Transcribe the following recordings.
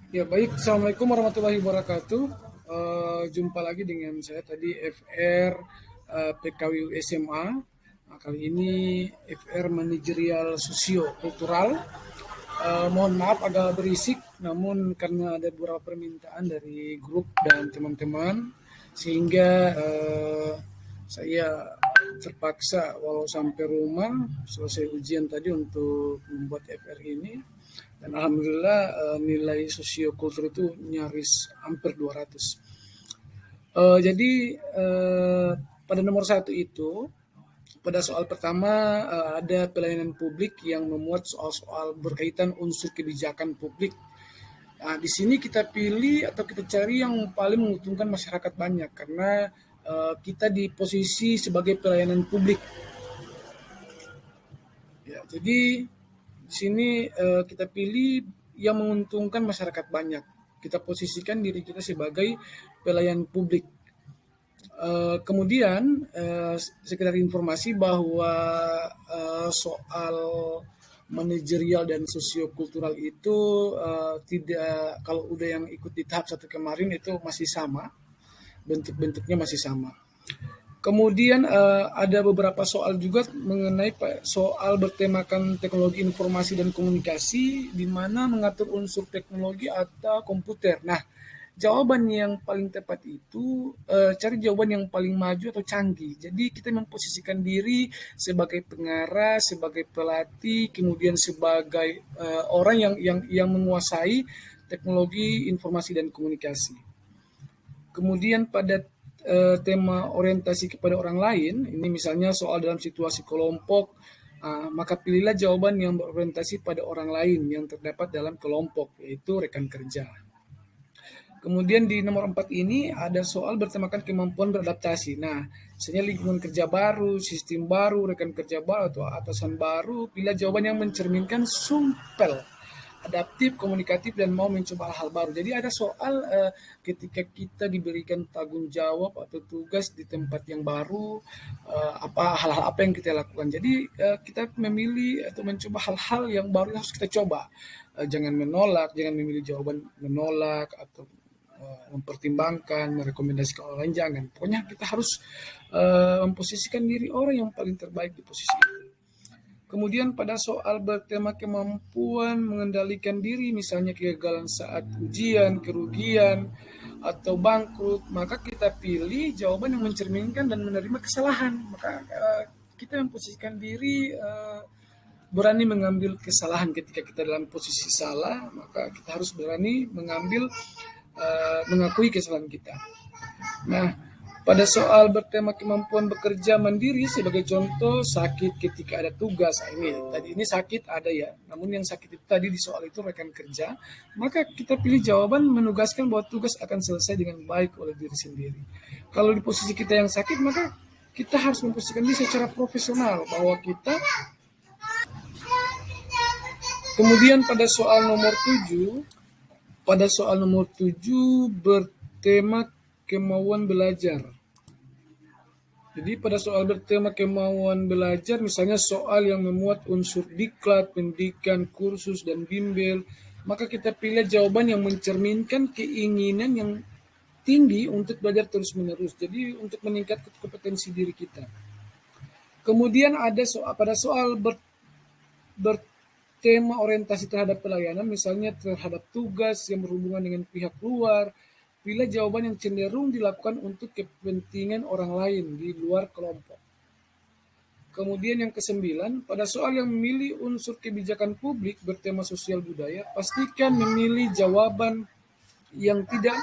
Ya baik, Assalamualaikum warahmatullahi wabarakatuh. Jumpa lagi dengan saya tadi FR PKWU SMA. Nah, kali ini FR Manajerial Sosio Kultural. Mohon maaf agak berisik, namun karena ada beberapa permintaan dari grup dan teman-teman, sehingga saya terpaksa walau sampai rumah selesai ujian tadi untuk membuat FR ini. Dan alhamdulillah nilai sosiokultur itu nyaris hampir 200. Jadi pada nomor satu itu, pada soal pertama ada pelayanan publik yang memuat soal-soal berkaitan unsur kebijakan publik. Nah, di sini kita pilih atau kita cari yang paling menguntungkan masyarakat banyak karena kita di posisi sebagai pelayanan publik. Ya, jadi di sini kita pilih yang menguntungkan masyarakat banyak. Kita posisikan diri kita sebagai pelayan publik. Kemudian sekedar informasi bahwa soal manajerial dan sosiokultural itu tidak, kalau udah yang ikut di tahap satu kemarin itu masih sama, bentuk-bentuknya masih sama. Kemudian ada beberapa soal juga mengenai soal bertemakan teknologi informasi dan komunikasi, di mana mengatur unsur teknologi atau komputer. Nah, jawaban yang paling tepat itu cari jawaban yang paling maju atau canggih. Jadi kita memposisikan diri sebagai pengarah, sebagai pelatih, kemudian sebagai orang yang menguasai teknologi informasi dan komunikasi. Kemudian pada tema orientasi kepada orang lain, ini misalnya soal dalam situasi kelompok, maka pilihlah jawaban yang berorientasi pada orang lain yang terdapat dalam kelompok, yaitu rekan kerja. Kemudian di nomor 4 ini ada soal bertemakan kemampuan beradaptasi. Nah, misalnya lingkungan kerja baru, sistem baru, rekan kerja baru, atau atasan baru, pilih jawaban yang mencerminkan sumpel, adaptif, komunikatif, dan mau mencoba hal-hal baru. Jadi ada soal ketika kita diberikan tanggung jawab atau tugas di tempat yang baru, apa hal-hal apa yang kita lakukan. Jadi kita memilih atau mencoba hal-hal yang baru yang harus kita coba. Jangan menolak, jangan memilih jawaban menolak atau mempertimbangkan, merekomendasikan orang lain, jangan. Pokoknya kita harus memposisikan diri orang yang paling terbaik di posisi itu. Kemudian pada soal bertema kemampuan mengendalikan diri, misalnya kegagalan saat ujian, kerugian, atau bangkrut, maka kita pilih jawaban yang mencerminkan dan menerima kesalahan. Maka kita memposisikan diri berani mengambil kesalahan ketika kita dalam posisi salah, maka kita harus berani mengambil mengakui kesalahan kita. Nah, pada soal bertema kemampuan bekerja mandiri sebagai contoh sakit ketika ada tugas. Ini sakit ada ya, namun yang sakit itu tadi di soal itu rekan kerja, maka kita pilih jawaban menugaskan bahwa tugas akan selesai dengan baik oleh diri sendiri. Kalau di posisi kita yang sakit, maka kita harus memposisikan diri secara profesional bahwa kita. Kemudian pada soal nomor 7 bertema kemauan belajar. Jadi pada soal bertema kemauan belajar, misalnya soal yang memuat unsur diklat, pendidikan, kursus, dan bimbel, maka kita pilih jawaban yang mencerminkan keinginan yang tinggi untuk belajar terus-menerus. Jadi untuk meningkatkan kompetensi diri kita. Kemudian ada pada soal bertema orientasi terhadap pelayanan, misalnya terhadap tugas yang berhubungan dengan pihak luar, pilih jawaban yang cenderung dilakukan untuk kepentingan orang lain di luar kelompok. Kemudian yang ke-9, pada soal yang memilih unsur kebijakan publik bertema sosial budaya, pastikan memilih jawaban yang tidak.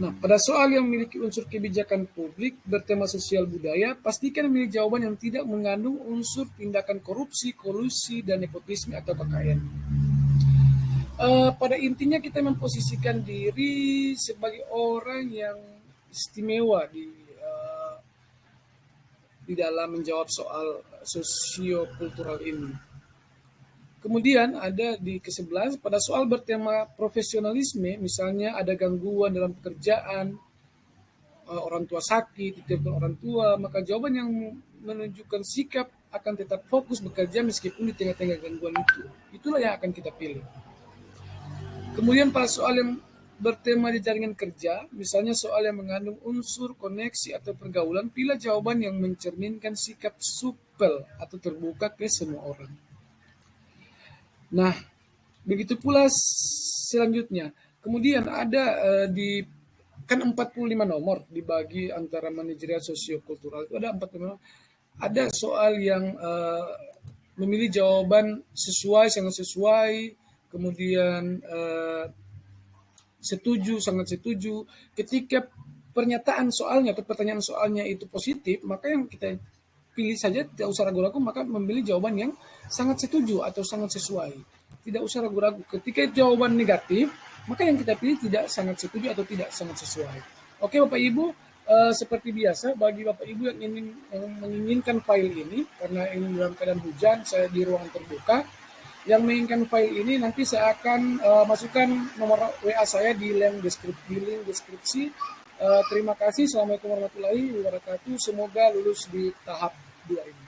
Nah, pada soal yang memiliki unsur kebijakan publik bertema sosial budaya, pastikan memilih jawaban yang tidak mengandung unsur tindakan korupsi, kolusi, dan nepotisme atau KKN. Pada intinya kita memposisikan diri sebagai orang yang istimewa di dalam menjawab soal sosiokultural ini. Kemudian ada di ke-11 pada soal bertema profesionalisme, misalnya ada gangguan dalam pekerjaan, orang tua sakit, ditelepon orang tua, maka jawaban yang menunjukkan sikap akan tetap fokus bekerja meskipun di tengah-tengah gangguan itu. Itulah yang akan kita pilih. Kemudian pada soal yang bertema di jaringan kerja, misalnya soal yang mengandung unsur koneksi atau pergaulan, pilih jawaban yang mencerminkan sikap supel atau terbuka ke semua orang. Nah, begitu pula selanjutnya. Kemudian ada di kan 45 nomor dibagi antara manajerial sosiokultural itu ada 45. Ada soal yang memilih jawaban sesuai, sangat sesuai, kemudian setuju, sangat setuju. Ketika pernyataan soalnya atau pertanyaan soalnya itu positif, maka yang kita pilih saja tidak usah ragu-ragu, maka memilih jawaban yang sangat setuju atau sangat sesuai. Tidak usah ragu-ragu. Ketika jawaban negatif, maka yang kita pilih tidak sangat setuju atau tidak sangat sesuai. Oke Bapak Ibu, seperti biasa bagi Bapak Ibu yang menginginkan file ini, karena ini dalam keadaan hujan, saya di ruang terbuka, yang menginginkan file ini nanti saya akan masukkan nomor WA saya di link deskripsi. Terima kasih. Assalamualaikum warahmatullahi wabarakatuh. Semoga lulus di tahap 2 ini.